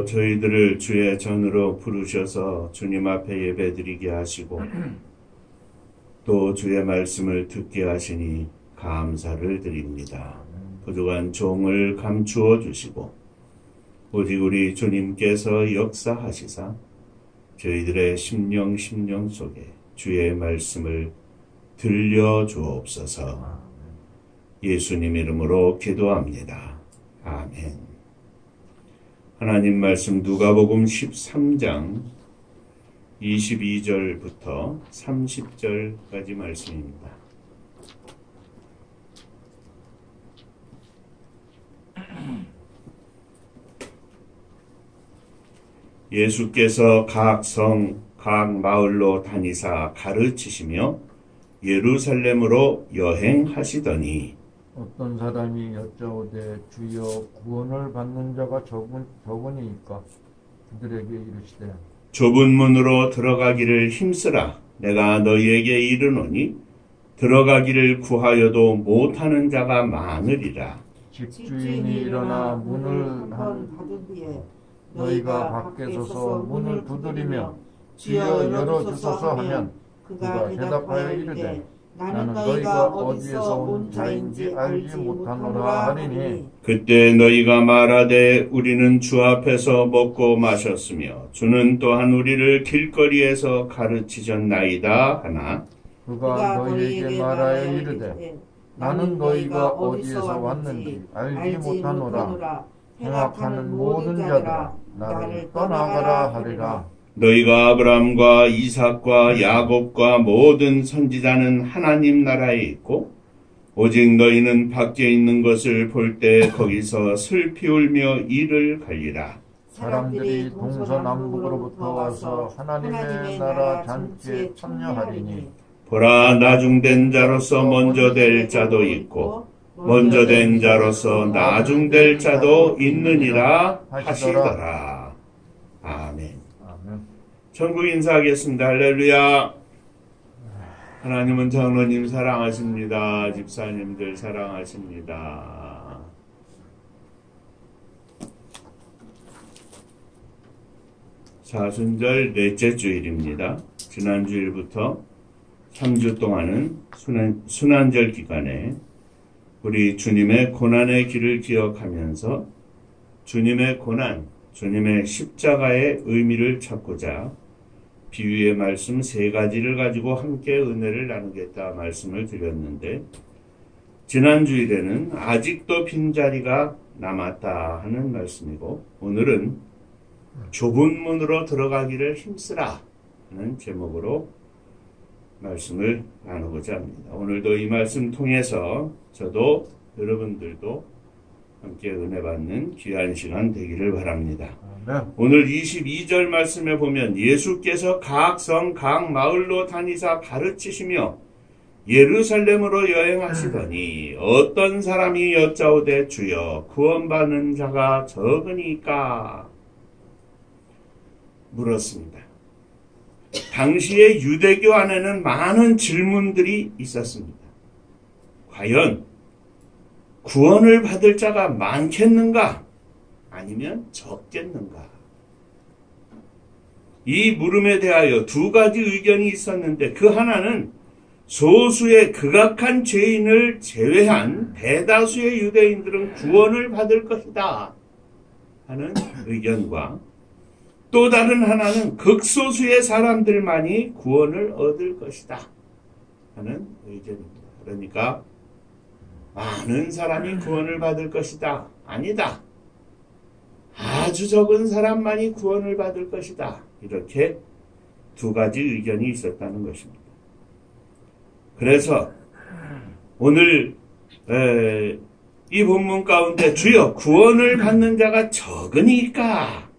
저희들을 주의 전으로 부르셔서 주님 앞에 예배드리게 하시고 또 주의 말씀을 듣게 하시니 감사를 드립니다. 부족한 종을 감추어 주시고 오직 우리 주님께서 역사하시사 저희들의 심령 속에 주의 말씀을 들려주옵소서. 예수님 이름으로 기도합니다. 아멘. 하나님 말씀 누가복음 13장 22절부터 30절까지 말씀입니다. 예수께서 각 성, 각 마을로 다니사 가르치시며 예루살렘으로 여행하시더니 어떤 사람이 여짜오되 주여 구원을 받는 자가 적으니까 그들에게 이르시되 좁은 문으로 들어가기를 힘쓰라. 내가 너희에게 이르노니 들어가기를 구하여도 못하는 자가 많으리라. 집주인이 일어나 문을 닫은 뒤에 너희가 밖에 서서 문을 두드리며 주여 열어주소서 하면 그가 대답하여 이르되 나는 너희가 어디에서 온 자인지 알지 못하노라 하리니 그때 너희가 말하되 우리는 주 앞에서 먹고 마셨으며 주는 또한 우리를 길거리에서 가르치셨나이다 하나 그가 너희에게 말하여 이르되 나는 너희가 어디에서 왔는지 알지 못하노라. 행악하는 모든 자들아 나를 떠나가라 하리라. 너희가 아브라함과 이삭과 야곱과 모든 선지자는 하나님 나라에 있고 오직 너희는 밖에 있는 것을 볼 때 거기서 슬피 울며 이를 갈리라. 사람들이 동서남북으로부터 와서 하나님의 나라 잔치에 참여하리니 보라 나중된 자로서 먼저 될 자도 있고 먼저 된 자로서 나중될 자도 있느니라 하시더라. 아멘. 천국 인사하겠습니다. 할렐루야. 하나님은 장로님 사랑하십니다. 집사님들 사랑하십니다. 사순절 넷째 주일입니다. 지난 주일부터 3주 동안은 순환절 기간에 우리 주님의 고난의 길을 기억하면서 주님의 고난, 주님의 십자가의 의미를 찾고자 비유의 말씀 3가지를 가지고 함께 은혜를 나누겠다 말씀을 드렸는데 지난 주일에는 아직도 빈자리가 남았다 하는 말씀이고 오늘은 좁은 문으로 들어가기를 힘쓰라 하는 제목으로 말씀을 나누고자 합니다. 오늘도 이 말씀 통해서 저도 여러분들도 함께 은혜 받는 귀한 시간 되기를 바랍니다. 오늘 22절 말씀에 보면 예수께서 각 성, 각 마을로 다니사 가르치시며 예루살렘으로 여행하시더니 어떤 사람이 여짜오되 주여 구원받는 자가 적으니까 물었습니다. 당시의 유대교 안에는 많은 질문들이 있었습니다. 과연 구원을 받을 자가 많겠는가? 아니면 적겠는가? 이 물음에 대하여 2가지 의견이 있었는데 그 하나는 소수의 극악한 죄인을 제외한 대다수의 유대인들은 구원을 받을 것이다 하는 의견과 또 다른 하나는 극소수의 사람들만이 구원을 얻을 것이다 하는 의견입니다. 그러니까 많은 사람이 구원을 받을 것이다. 아니다. 아주 적은 사람만이 구원을 받을 것이다. 이렇게 2가지 의견이 있었다는 것입니다. 그래서 오늘 이 본문 가운데 주여 구원을 받는 자가 적으니까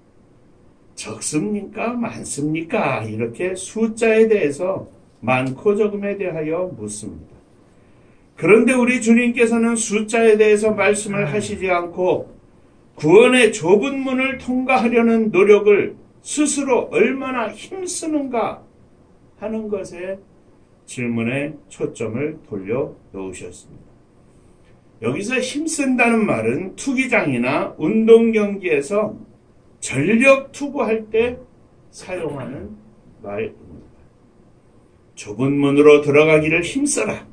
적습니까? 많습니까? 이렇게 숫자에 대해서 많고 적음에 대하여 묻습니다. 그런데 우리 주님께서는 숫자에 대해서 말씀을 하시지 않고 구원의 좁은 문을 통과하려는 노력을 스스로 얼마나 힘쓰는가 하는 것에 질문에 초점을 돌려 놓으셨습니다. 여기서 힘쓴다는 말은 투기장이나 운동 경기에서 전력 투구할 때 사용하는 말입니다. 좁은 문으로 들어가기를 힘써라.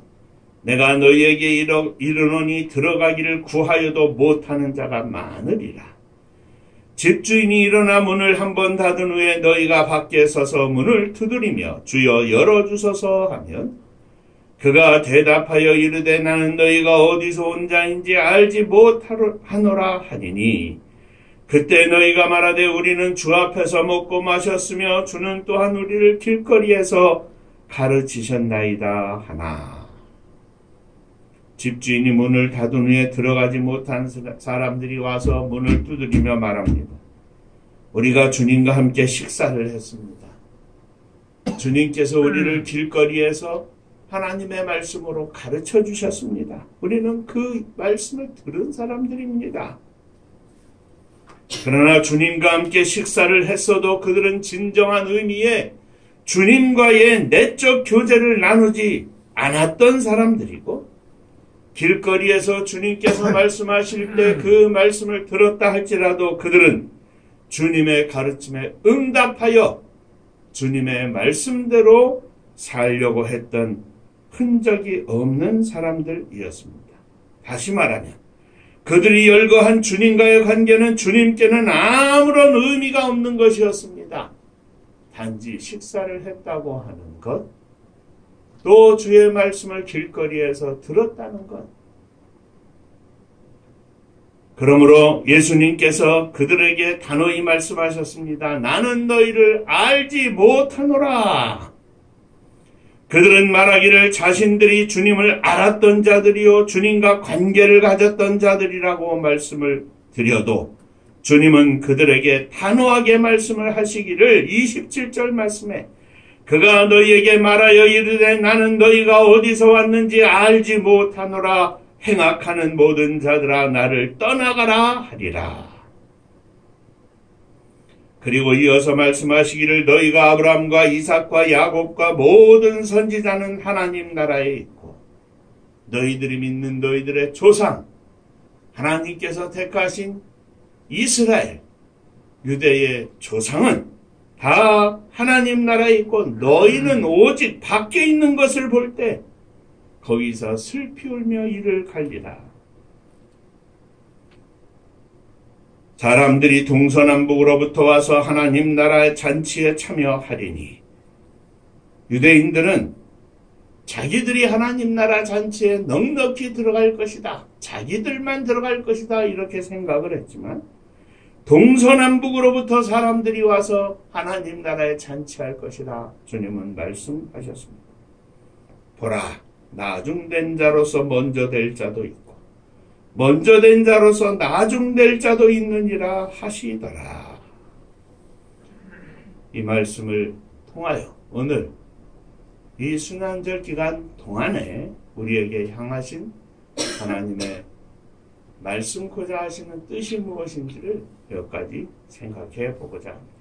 내가 너희에게 이르노니 들어가기를 구하여도 못하는 자가 많으리라. 집주인이 일어나 문을 한번 닫은 후에 너희가 밖에 서서 문을 두드리며 주여 열어주소서 하면 그가 대답하여 이르되 나는 너희가 어디서 온 자인지 알지 못하노라 하니니 그때 너희가 말하되 우리는 주 앞에서 먹고 마셨으며 주는 또한 우리를 길거리에서 가르치셨나이다 하나. 집주인이 문을 닫은 후에 들어가지 못한 사람들이 와서 문을 두드리며 말합니다. 우리가 주님과 함께 식사를 했습니다. 주님께서 우리를 길거리에서 하나님의 말씀으로 가르쳐 주셨습니다. 우리는 그 말씀을 들은 사람들입니다. 그러나 주님과 함께 식사를 했어도 그들은 진정한 의미의 주님과의 내적 교제를 나누지 않았던 사람들이고 길거리에서 주님께서 말씀하실 때 그 말씀을 들었다 할지라도 그들은 주님의 가르침에 응답하여 주님의 말씀대로 살려고 했던 흔적이 없는 사람들이었습니다. 다시 말하면 그들이 열거한 주님과의 관계는 주님께는 아무런 의미가 없는 것이었습니다. 단지 식사를 했다고 하는 것, 또 주의 말씀을 길거리에서 들었다는 것. 그러므로 예수님께서 그들에게 단호히 말씀하셨습니다. 나는 너희를 알지 못하노라. 그들은 말하기를 자신들이 주님을 알았던 자들이요 주님과 관계를 가졌던 자들이라고 말씀을 드려도 주님은 그들에게 단호하게 말씀을 하시기를 27절 말씀에 그가 너희에게 말하여 이르되 나는 너희가 어디서 왔는지 알지 못하노라. 행악하는 모든 자들아 나를 떠나가라 하리라. 그리고 이어서 말씀하시기를 너희가 아브라함과 이삭과 야곱과 모든 선지자는 하나님 나라에 있고 너희들이 믿는 너희들의 조상 하나님께서 택하신 이스라엘 유대의 조상은 다 하나님 나라에 있고 너희는 오직 밖에 있는 것을 볼 때 거기서 슬피 울며 이를 갈리라. 사람들이 동서남북으로부터 와서 하나님 나라의 잔치에 참여하리니 유대인들은 자기들이 하나님 나라 잔치에 넉넉히 들어갈 것이다. 자기들만 들어갈 것이다. 이렇게 생각을 했지만 동서남북으로부터 사람들이 와서 하나님 나라에 잔치할 것이다. 주님은 말씀하셨습니다. 보라, 나중된 자로서 먼저 될 자도 있고 먼저 된 자로서 나중될 자도 있느니라 하시더라. 이 말씀을 통하여 오늘 이 순환절 기간 동안에 우리에게 향하신 하나님의 말씀코자 하시는 뜻이 무엇인지를 몇 가지 생각해 보고자 합니다.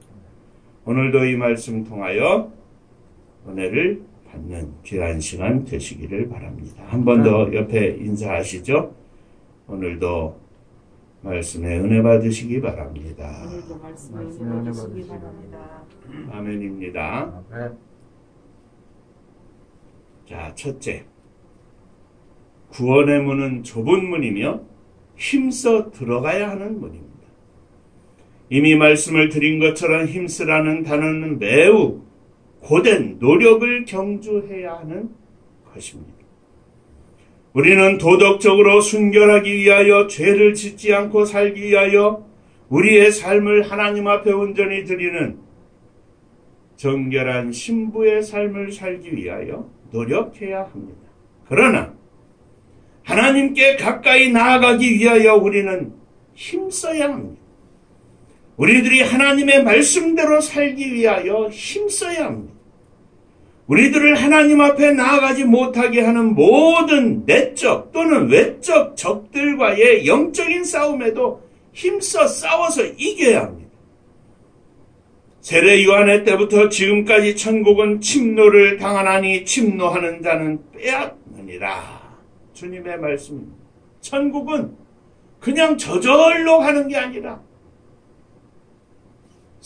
오늘도 이 말씀 통하여 은혜를 받는 귀한 시간 되시기를 바랍니다. 한 번 더 옆에 인사하시죠. 오늘도 말씀에 은혜 받으시기 바랍니다. 오늘도 말씀에 은혜 받으시기 바랍니다. 아멘입니다. 네. 자, 첫째, 구원의 문은 좁은 문이며 힘써 들어가야 하는 문입니다. 이미 말씀을 드린 것처럼 힘쓰라는 단어는 매우 고된 노력을 경주해야 하는 것입니다. 우리는 도덕적으로 순결하기 위하여 죄를 짓지 않고 살기 위하여 우리의 삶을 하나님 앞에 온전히 드리는 정결한 신부의 삶을 살기 위하여 노력해야 합니다. 그러나 하나님께 가까이 나아가기 위하여 우리는 힘써야 합니다. 우리들이 하나님의 말씀대로 살기 위하여 힘써야 합니다. 우리들을 하나님 앞에 나아가지 못하게 하는 모든 내적 또는 외적 적들과의 영적인 싸움에도 힘써 싸워서 이겨야 합니다. 세례 요한의 때부터 지금까지 천국은 침노를 당하나니 침노하는 자는 빼앗느니라. 주님의 말씀입니다. 천국은 그냥 저절로 가는 게 아니라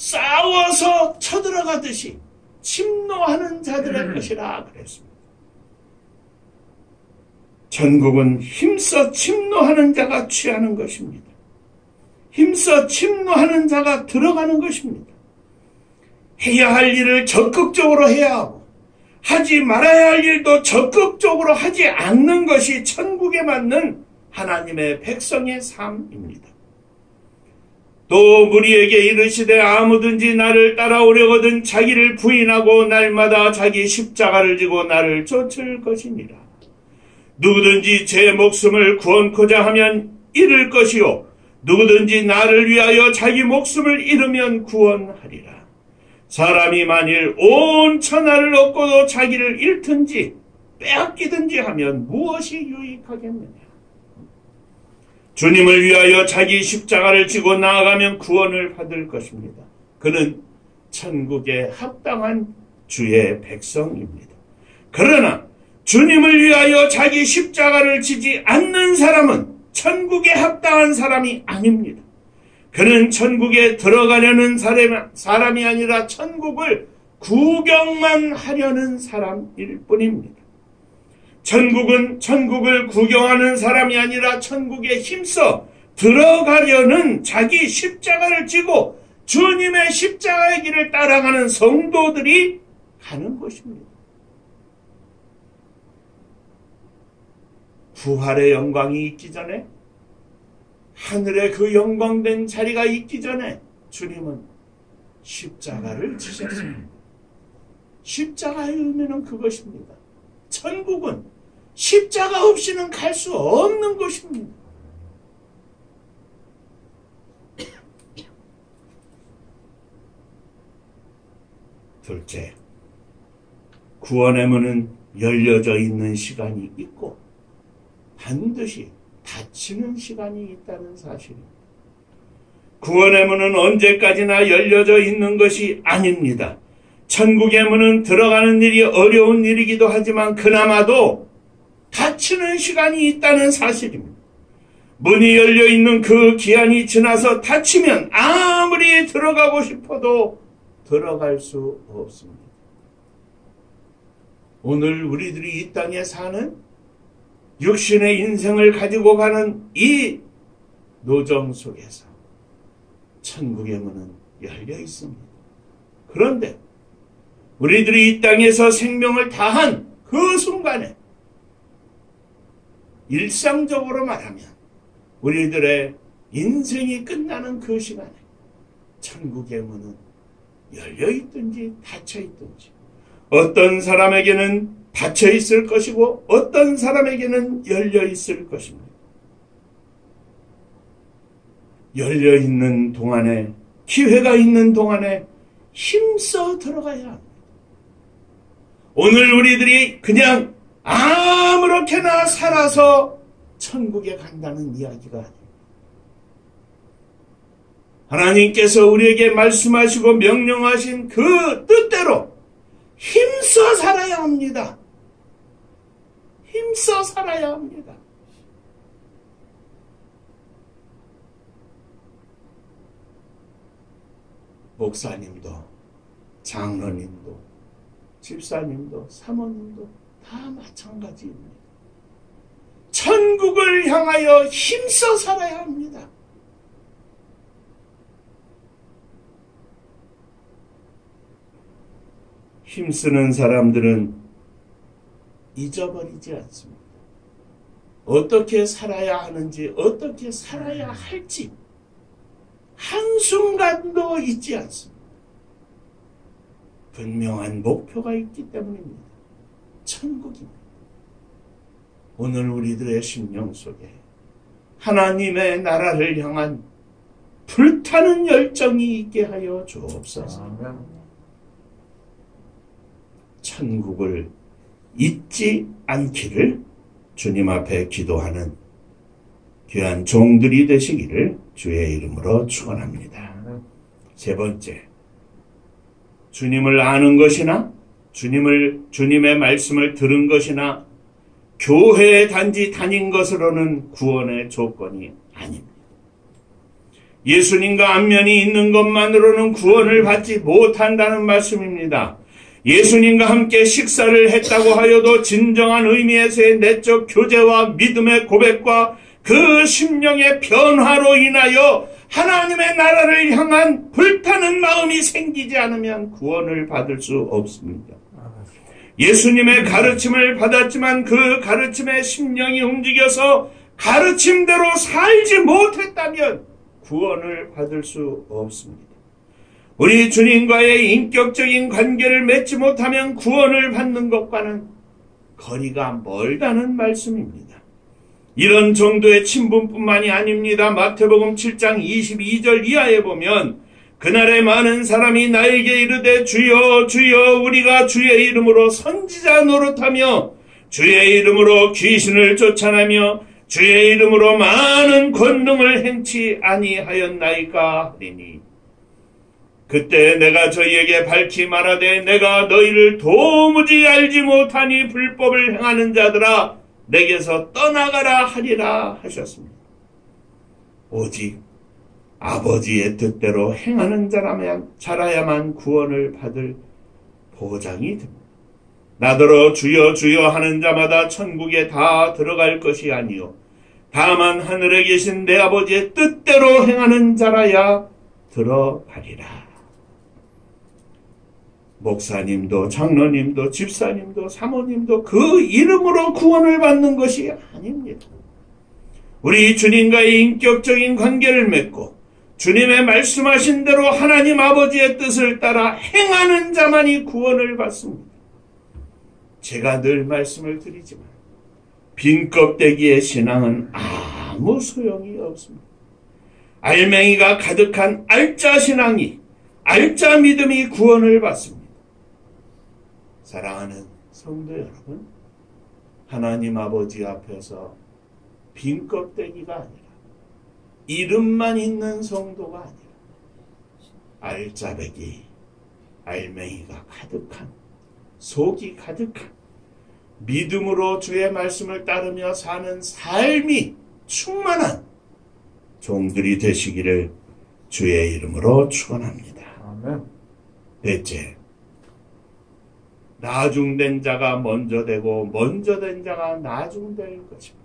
싸워서 쳐들어가듯이 침노하는 자들의 것이라 그랬습니다. 천국은 힘써 침노하는 자가 취하는 것입니다. 힘써 침노하는 자가 들어가는 것입니다. 해야 할 일을 적극적으로 해야 하고 하지 말아야 할 일도 적극적으로 하지 않는 것이 천국에 맞는 하나님의 백성의 삶입니다. 또 무리에게 이르시되 아무든지 나를 따라오려거든 자기를 부인하고 날마다 자기 십자가를 지고 나를 쫓을 것이니라. 누구든지 제 목숨을 구원코자 하면 잃을 것이요 누구든지 나를 위하여 자기 목숨을 잃으면 구원하리라. 사람이 만일 온 천하를 얻고도 자기를 잃든지 빼앗기든지 하면 무엇이 유익하겠느냐. 주님을 위하여 자기 십자가를 지고 나아가면 구원을 받을 것입니다. 그는 천국에 합당한 주의 백성입니다. 그러나 주님을 위하여 자기 십자가를 지지 않는 사람은 천국에 합당한 사람이 아닙니다. 그는 천국에 들어가려는 사람이 아니라 천국을 구경만 하려는 사람일 뿐입니다. 천국은 천국을 구경하는 사람이 아니라 천국에 힘써 들어가려는 자기 십자가를 지고 주님의 십자가의 길을 따라가는 성도들이 가는 것입니다. 부활의 영광이 있기 전에, 하늘의 그 영광된 자리가 있기 전에 주님은 십자가를 지셨습니다. 십자가의 의미는 그것입니다. 천국은 십자가 없이는 갈 수 없는 것입니다. 둘째, 구원의 문은 열려져 있는 시간이 있고 반드시 닫히는 시간이 있다는 사실입니다. 구원의 문은 언제까지나 열려져 있는 것이 아닙니다. 천국의 문은 들어가는 일이 어려운 일이기도 하지만 그나마도 닫히는 시간이 있다는 사실입니다. 문이 열려있는 그 기한이 지나서 닫히면 아무리 들어가고 싶어도 들어갈 수 없습니다. 오늘 우리들이 이 땅에 사는 육신의 인생을 가지고 가는 이 노정 속에서 천국의 문은 열려 있습니다. 그런데 우리들이 이 땅에서 생명을 다한 그 순간에 일상적으로 말하면 우리들의 인생이 끝나는 그 시간에 천국의 문은 열려있든지 닫혀있든지 어떤 사람에게는 닫혀있을 것이고 어떤 사람에게는 열려있을 것입니다. 열려있는 동안에, 기회가 있는 동안에 힘써 들어가야 합니다. 오늘 우리들이 그냥 아무렇게나 살아서 천국에 간다는 이야기가 아닙니다. 하나님께서 우리에게 말씀하시고 명령하신 그 뜻대로 힘써 살아야 합니다. 힘써 살아야 합니다. 목사님도, 장로님도, 집사님도, 사모님도 다 마찬가지입니다. 천국을 향하여 힘써 살아야 합니다. 힘쓰는 사람들은 잊어버리지 않습니다. 어떻게 살아야 하는지, 어떻게 살아야 할지 한순간도 잊지 않습니다. 분명한 목표가 있기 때문입니다. 천국입니다. 오늘 우리들의 심령 속에 하나님의 나라를 향한 불타는 열정이 있게 하여 주옵소서. 천국을 잊지 않기를 주님 앞에 기도하는 귀한 종들이 되시기를 주의 이름으로 축원합니다. 세 번째, 주님을 아는 것이나 주님의 말씀을 들은 것이나 교회에 단지 다닌 것으로는 구원의 조건이 아닙니다. 예수님과 안면이 있는 것만으로는 구원을 받지 못한다는 말씀입니다. 예수님과 함께 식사를 했다고 하여도 진정한 의미에서의 내적 교제와 믿음의 고백과 그 심령의 변화로 인하여 하나님의 나라를 향한 불타는 마음이 생기지 않으면 구원을 받을 수 없습니다. 예수님의 가르침을 받았지만 그 가르침에 심령이 움직여서 가르침대로 살지 못했다면 구원을 받을 수 없습니다. 우리 주님과의 인격적인 관계를 맺지 못하면 구원을 받는 것과는 거리가 멀다는 말씀입니다. 이런 정도의 친분뿐만이 아닙니다. 마태복음 7장 22절 이하에 보면 그날에 많은 사람이 나에게 이르되 주여 주여 우리가 주의 이름으로 선지자 노릇하며 주의 이름으로 귀신을 쫓아내며 주의 이름으로 많은 권능을 행치 아니하였나이까 하리니 그때 내가 저희에게 밝히 말하되 내가 너희를 도무지 알지 못하니 불법을 행하는 자들아 내게서 떠나가라 하리라 하셨습니다. 오직 아버지의 뜻대로 행하는 자라야만 구원을 받을 보장이 됩니다. 나더러 주여 주여 하는 자마다 천국에 다 들어갈 것이 아니요 다만 하늘에 계신 내 아버지의 뜻대로 행하는 자라야 들어가리라. 목사님도 장로님도 집사님도 사모님도 그 이름으로 구원을 받는 것이 아닙니다. 우리 주님과의 인격적인 관계를 맺고 주님의 말씀하신 대로 하나님 아버지의 뜻을 따라 행하는 자만이 구원을 받습니다. 제가 늘 말씀을 드리지만 빈 껍데기의 신앙은 아무 소용이 없습니다. 알맹이가 가득한 알짜 신앙이 알짜 믿음이 구원을 받습니다. 사랑하는 성도 여러분, 하나님 아버지 앞에서 빈 껍데기가 아니라 이름만 있는 성도가 아니라 알짜배기, 알맹이가 가득한 속이 가득한 믿음으로 주의 말씀을 따르며 사는 삶이 충만한 종들이 되시기를 주의 이름으로 축원합니다. 아멘. 넷째, 나중된 자가 먼저 되고 먼저 된 자가 나중될 것입니다.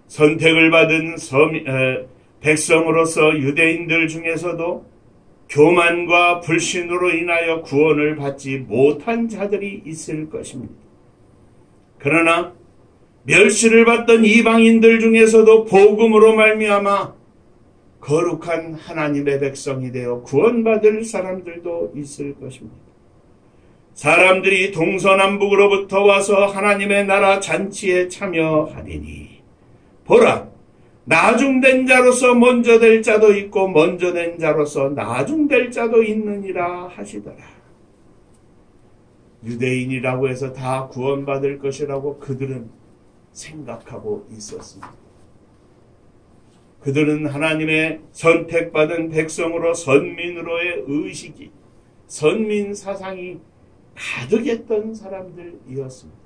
선택을 받은 백성으로서 유대인들 중에서도 교만과 불신으로 인하여 구원을 받지 못한 자들이 있을 것입니다. 그러나 멸시를 받던 이방인들 중에서도 복음으로 말미암아 거룩한 하나님의 백성이 되어 구원받을 사람들도 있을 것입니다. 사람들이 동서남북으로부터 와서 하나님의 나라 잔치에 참여하리니 보라, 나중된 자로서 먼저 될 자도 있고 먼저 된 자로서 나중될 자도 있느니라 하시더라. 유대인이라고 해서 다 구원받을 것이라고 그들은 생각하고 있었습니다. 그들은 하나님의 선택받은 백성으로 선민으로의 의식이, 선민 사상이 가득했던 사람들이었습니다.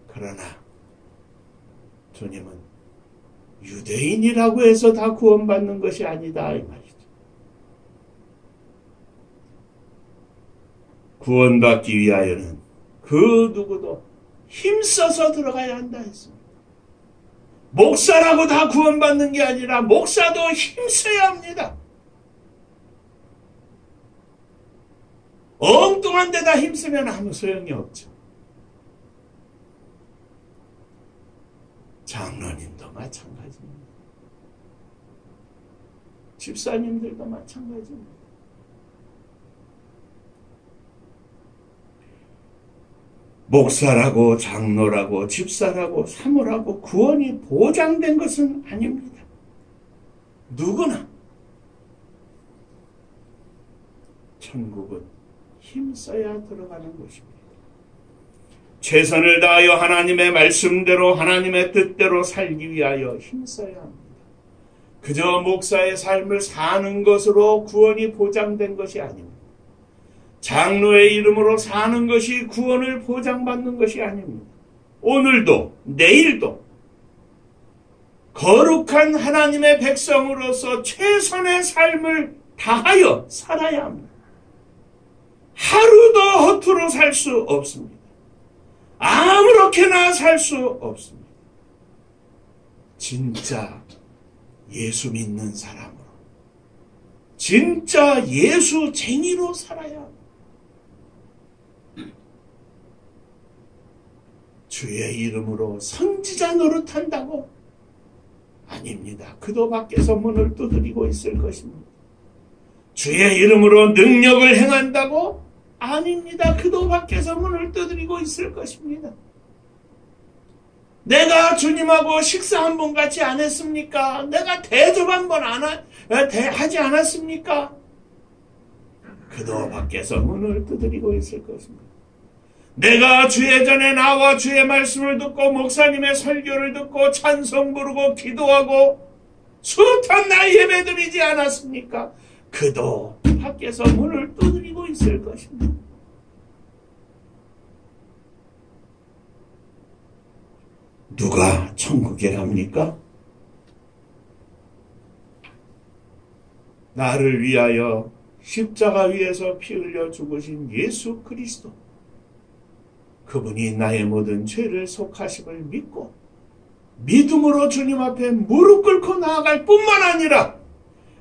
그러나 주님은 유대인이라고 해서 다 구원받는 것이 아니다 이 말이죠. 구원받기 위하여는 그 누구도 힘써서 들어가야 한다 했습니다. 목사라고 다 구원받는 게 아니라 목사도 힘써야 합니다. 엉뚱한 데다 힘쓰면 아무 소용이 없죠. 장로님도 마찬가지입니다. 집사님들도 마찬가지입니다. 목사라고 장로라고 집사라고 사모라고 구원이 보장된 것은 아닙니다. 누구나 천국은 힘써야 들어가는 것입니다. 최선을 다하여 하나님의 말씀대로 하나님의 뜻대로 살기 위하여 힘써야 합니다. 그저 목사의 삶을 사는 것으로 구원이 보장된 것이 아닙니다. 장로의 이름으로 사는 것이 구원을 보장받는 것이 아닙니다. 오늘도 내일도 거룩한 하나님의 백성으로서 최선의 삶을 다하여 살아야 합니다. 하루도 허투루 살 수 없습니다. 아무렇게나 살 수 없습니다. 진짜 예수 믿는 사람으로, 진짜 예수쟁이로 살아야 합니다. 주의 이름으로 선지자 노릇한다고? 아닙니다. 그도 밖에서 문을 두드리고 있을 것입니다. 주의 이름으로 능력을 행한다고? 아닙니다. 그도 밖에서 문을 두드리고 있을 것입니다. 내가 주님하고 식사 한 번 같이 안 했습니까? 내가 대접 한 번 하지 않았습니까? 그도 밖에서 문을 두드리고 있을 것입니다. 내가 주의 전에 나와 주의 말씀을 듣고 목사님의 설교를 듣고 찬송 부르고 기도하고 숱한 날 예배드리지 않았습니까? 그도 밖에서 문을 두드리고 있을 것입니다. 누가 천국에 갑니까? 나를 위하여 십자가 위에서 피 흘려 죽으신 예수 그리스도, 그분이 나의 모든 죄를 속하심을 믿고 믿음으로 주님 앞에 무릎 꿇고 나아갈 뿐만 아니라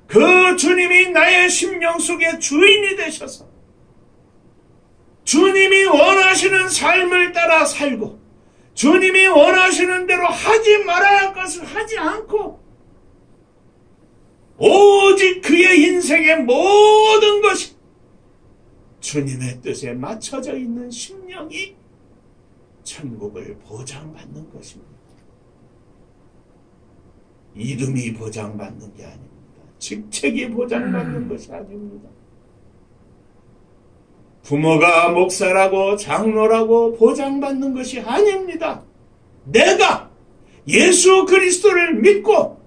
그 주님이 나의 심령 속의 주인이 되셔서 주님이 원하시는 삶을 따라 살고 주님이 원하시는 대로 하지 말아야 할 것을 하지 않고 오직 그의 인생의 모든 것이 주님의 뜻에 맞춰져 있는 심령이 천국을 보장받는 것입니다. 이름이 보장받는 게 아닙니다. 직책이 보장받는 것이 아닙니다. 부모가 목사라고 장로라고 보장받는 것이 아닙니다. 내가 예수 그리스도를 믿고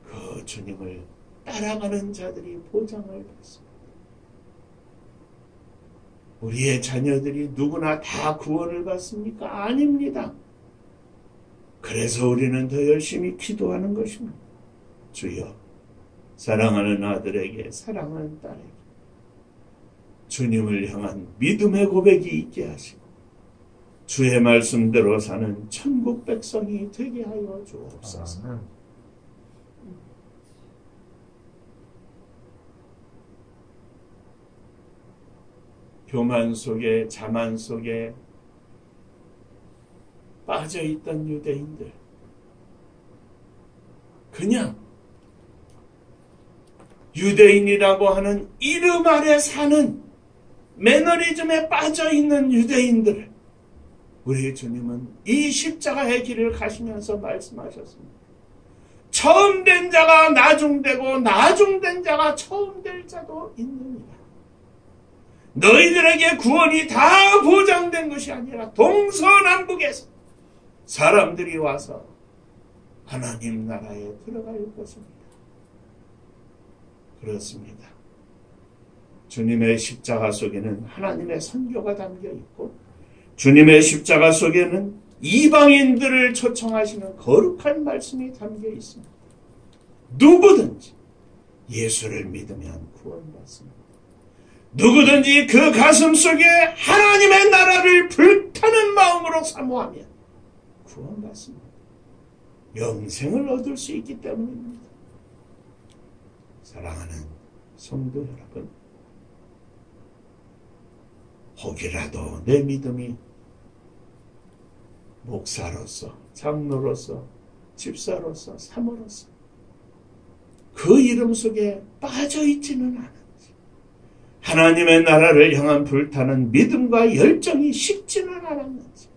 그 주님을 따라가는 자들이 보장을 받습니다. 우리의 자녀들이 누구나 다 구원을 받습니까? 아닙니다. 그래서 우리는 더 열심히 기도하는 것입니다. 주여, 사랑하는 아들에게, 사랑하는 딸에게 주님을 향한 믿음의 고백이 있게 하시고 주의 말씀대로 사는 천국 백성이 되게 하여 주옵소서. 교만 속에, 자만 속에 빠져있던 유대인들, 그냥 유대인이라고 하는 이름 아래 사는 매너리즘에 빠져있는 유대인들을 우리 주님은 이 십자가의 길을 가시면서 말씀하셨습니다. 처음 된 자가 나중되고 나중된 자가 처음 될 자도 있느니라. 너희들에게 구원이 다 보장된 것이 아니라 동서남북에서 사람들이 와서 하나님 나라에 들어갈 것입니다. 그렇습니다. 주님의 십자가 속에는 하나님의 선교가 담겨 있고 주님의 십자가 속에는 이방인들을 초청하시는 거룩한 말씀이 담겨 있습니다. 누구든지 예수를 믿으면 구원받습니다. 누구든지 그 가슴 속에 하나님의 나라를 불타는 마음으로 사모하면 구원받습니다. 영생을 얻을 수 있기 때문입니다. 사랑하는 성도 여러분, 혹이라도 내 믿음이 목사로서, 장로로서, 집사로서, 사모로서 그 이름 속에 빠져있지는 않은지, 하나님의 나라를 향한 불타는 믿음과 열정이 식지는 않았는지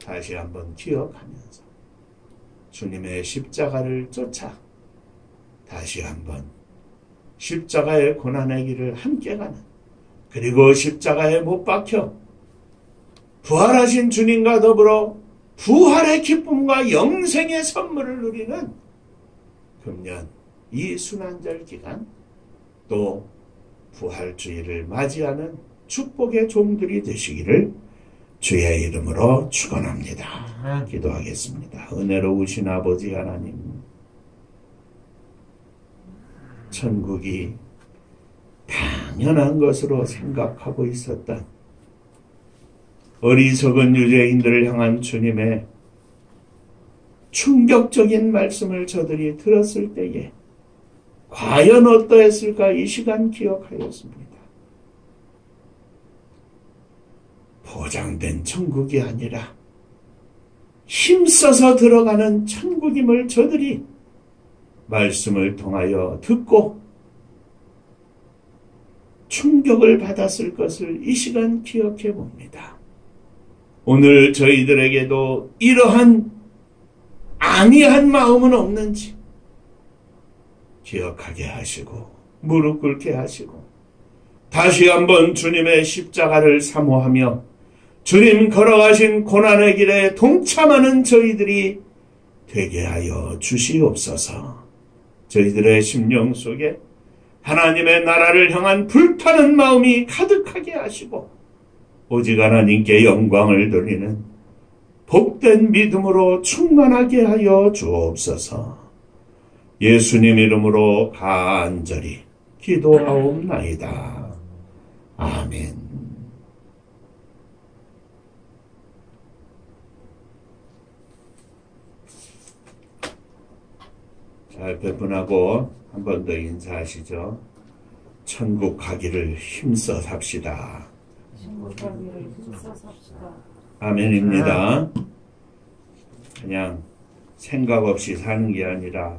다시 한번 기억하면서 주님의 십자가를 쫓아 다시 한번 십자가의 고난의 길을 함께 가는, 그리고 십자가에 못 박혀 부활하신 주님과 더불어 부활의 기쁨과 영생의 선물을 누리는 금년 이 순환절 기간, 또 부활주의를 맞이하는 축복의 종들이 되시기를 주의 이름으로 축원합니다. 기도하겠습니다. 은혜로우신 아버지 하나님, 천국이 당연한 것으로 생각하고 있었던 어리석은 유대인들을 향한 주님의 충격적인 말씀을 저들이 들었을 때에 과연 어떠했을까 이 시간 기억하였습니다. 보장된 천국이 아니라 힘써서 들어가는 천국임을 저들이 말씀을 통하여 듣고 충격을 받았을 것을 이 시간 기억해 봅니다. 오늘 저희들에게도 이러한 안이한 마음은 없는지 기억하게 하시고 무릎 꿇게 하시고 다시 한번 주님의 십자가를 사모하며 주님 걸어가신 고난의 길에 동참하는 저희들이 되게 하여 주시옵소서. 저희들의 심령 속에 하나님의 나라를 향한 불타는 마음이 가득하게 하시고 오직 하나님께 영광을 돌리는 복된 믿음으로 충만하게 하여 주옵소서. 예수님 이름으로 간절히 기도하옵나이다. 아멘. 자, 옆에 분하고 한 번 더 인사하시죠. 천국 가기를 힘써 삽시다. 천국 가기를 힘써 삽시다. 아멘입니다. 그냥 생각 없이 사는 게 아니라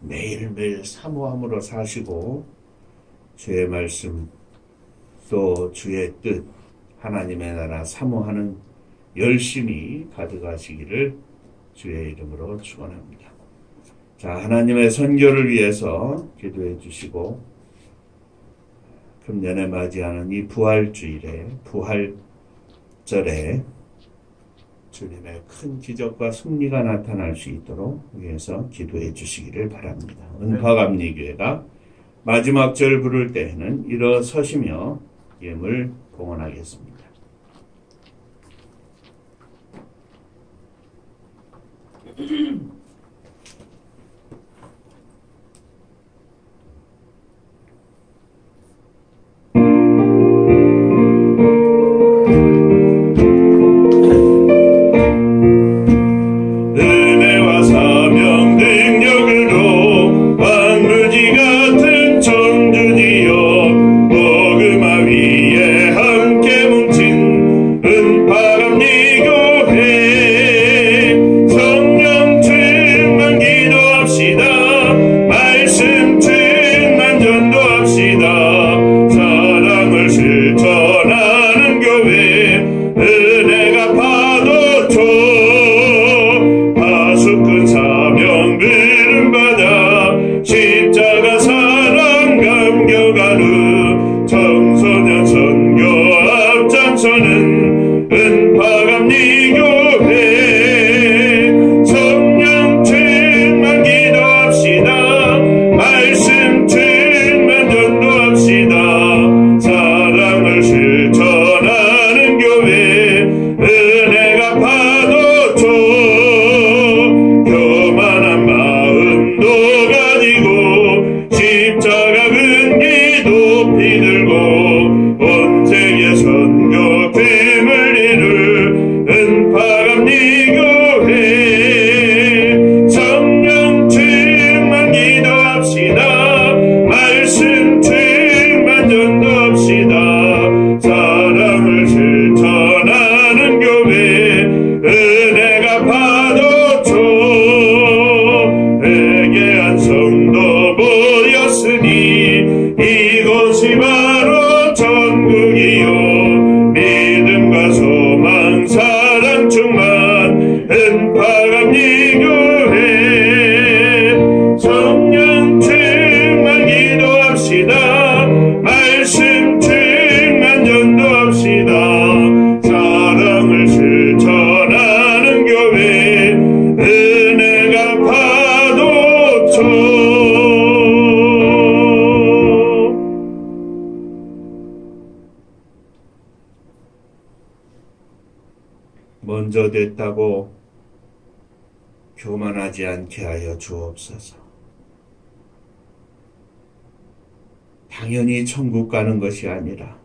매일매일 사모함으로 사시고 주의 말씀 또 주의 뜻 하나님의 나라 사모하는 열심히 가득하시기를 주의 이름으로 축원합니다. 자, 하나님의 선교를 위해서 기도해 주시고 금년에 맞이하는 이 부활주일에 부활절에 주님의 큰 기적과 승리가 나타날 수 있도록 위해서 기도해 주시기를 바랍니다. 은파감리교회가 마지막 절 부를 때에는 일어서시며 예물 봉헌하겠습니다. 은파감리교회 성령 먼저 됐다고 교만하지 않게 하여 주옵소서. 당연히 천국 가는 것이 아니라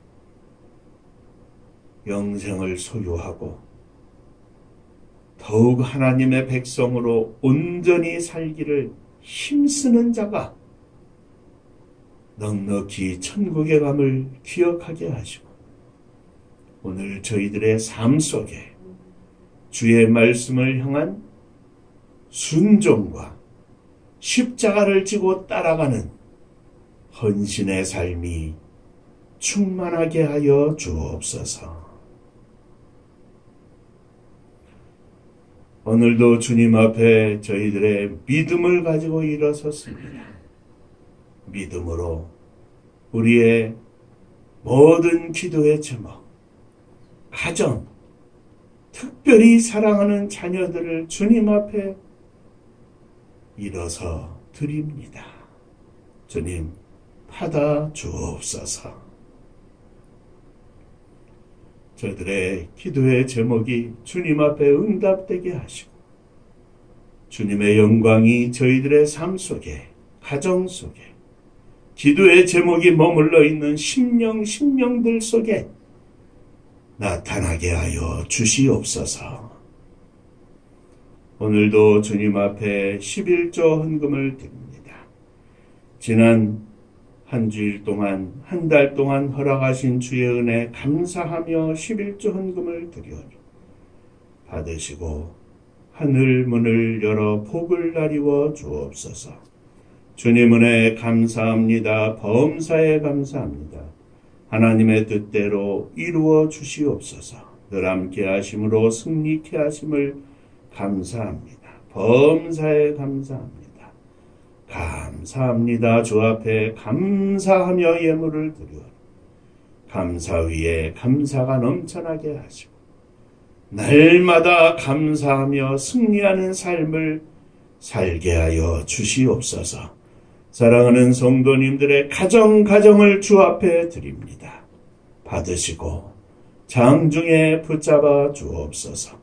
영생을 소유하고 더욱 하나님의 백성으로 온전히 살기를 힘쓰는 자가 넉넉히 천국에 감을 기억하게 하시고 오늘 저희들의 삶 속에 주의 말씀을 향한 순종과 십자가를 지고 따라가는 헌신의 삶이 충만하게 하여 주옵소서. 오늘도 주님 앞에 저희들의 믿음을 가지고 일어섰습니다. 믿음으로 우리의 모든 기도의 제목, 가정, 특별히 사랑하는 자녀들을 주님 앞에 일어서 드립니다. 주님, 받아 주옵소서. 저들의 기도의 제목이 주님 앞에 응답되게 하시고 주님의 영광이 저희들의 삶 속에, 가정 속에, 기도의 제목이 머물러 있는 심령들 속에 나타나게 하여 주시옵소서. 오늘도 주님 앞에 11조 헌금을 드립니다. 지난 한 주일 동안, 한 달 동안 허락하신 주의 은혜 감사하며 11조 헌금을 드려요. 받으시고 하늘 문을 열어 복을 나리워 주옵소서. 주님 은혜 감사합니다. 범사에 감사합니다. 하나님의 뜻대로 이루어 주시옵소서. 늘 함께 하심으로 승리케 하심을 감사합니다. 범사에 감사합니다. 감사합니다. 주 앞에 감사하며 예물을 드려 감사 위에 감사가 넘쳐나게 하시고 날마다 감사하며 승리하는 삶을 살게 하여 주시옵소서. 사랑하는 성도님들의 가정을 주 앞에 드립니다. 받으시고 장중에 붙잡아 주옵소서.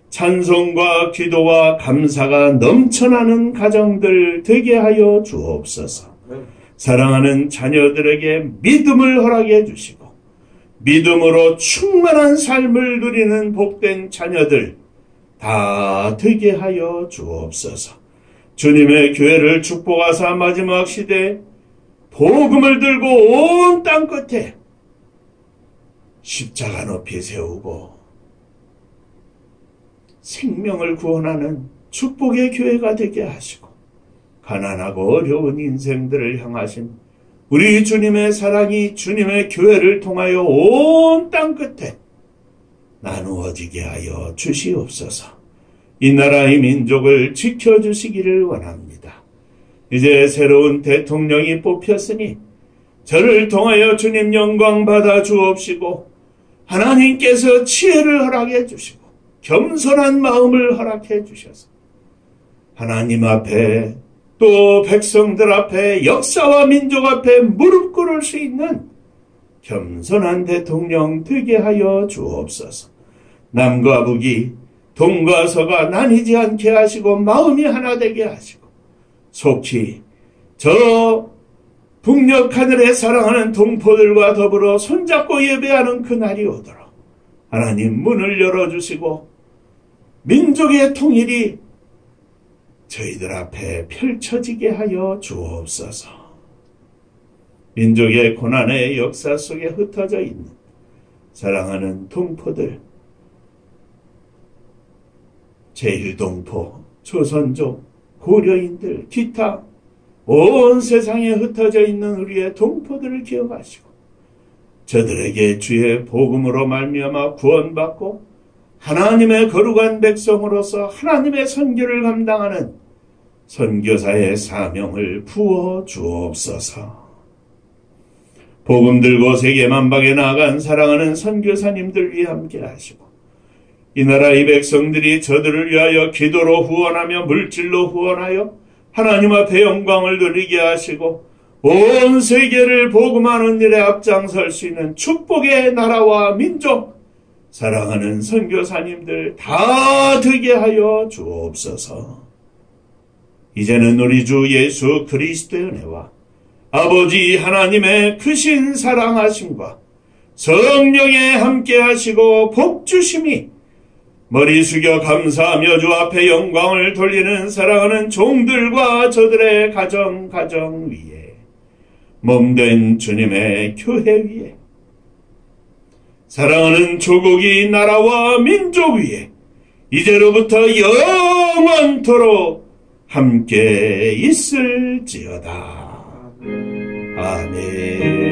찬송과 기도와 감사가 넘쳐나는 가정들 되게 하여 주옵소서. 사랑하는 자녀들에게 믿음을 허락해 주시고 믿음으로 충만한 삶을 누리는 복된 자녀들 다 되게 하여 주옵소서. 주님의 교회를 축복하사 마지막 시대에 복음을 들고 온 땅 끝에 십자가 높이 세우고 생명을 구원하는 축복의 교회가 되게 하시고 가난하고 어려운 인생들을 향하신 우리 주님의 사랑이 주님의 교회를 통하여 온 땅 끝에 나누어지게 하여 주시옵소서. 이 나라의 민족을 지켜주시기를 원합니다. 이제 새로운 대통령이 뽑혔으니 저를 통하여 주님 영광 받아 주옵시고 하나님께서 지혜를 허락해 주시고 겸손한 마음을 허락해 주셔서 하나님 앞에 또 백성들 앞에 역사와 민족 앞에 무릎 꿇을 수 있는 겸손한 대통령 되게 하여 주옵소서. 남과 북이 동과 서가 나뉘지 않게 하시고 마음이 하나 되게 하시고 속히 저 북녘 하늘에 사랑하는 동포들과 더불어 손잡고 예배하는 그날이 오도록 하나님 문을 열어주시고 민족의 통일이 저희들 앞에 펼쳐지게 하여 주옵소서. 민족의 고난의 역사 속에 흩어져 있는 사랑하는 동포들, 제1동포, 조선족, 고려인들, 기타 온 세상에 흩어져 있는 우리의 동포들을 기억하시고 저들에게 주의 복음으로 말미암아 구원받고 하나님의 거룩한 백성으로서 하나님의 선교를 감당하는 선교사의 사명을 부어 주옵소서. 복음 들고 세계 만방에 나아간 사랑하는 선교사님들 위해 함께 하시고 이 나라의 백성들이 저들을 위하여 기도로 후원하며 물질로 후원하여 하나님 앞에 영광을 누리게 하시고 온 세계를 복음하는 일에 앞장설 수 있는 축복의 나라와 민족, 사랑하는 선교사님들 다 되게 하여 주옵소서. 이제는 우리 주 예수 그리스도의 은혜와 아버지 하나님의 크신 사랑하심과 성령의 함께 하시고 복주심이 머리 숙여 감사하며 주 앞에 영광을 돌리는 사랑하는 종들과 저들의 가정 위에 몸된 주님의 교회 위에 사랑하는 조국이 나라와 민족 위에 이제로부터 영원토록 함께 있을지어다. 아멘.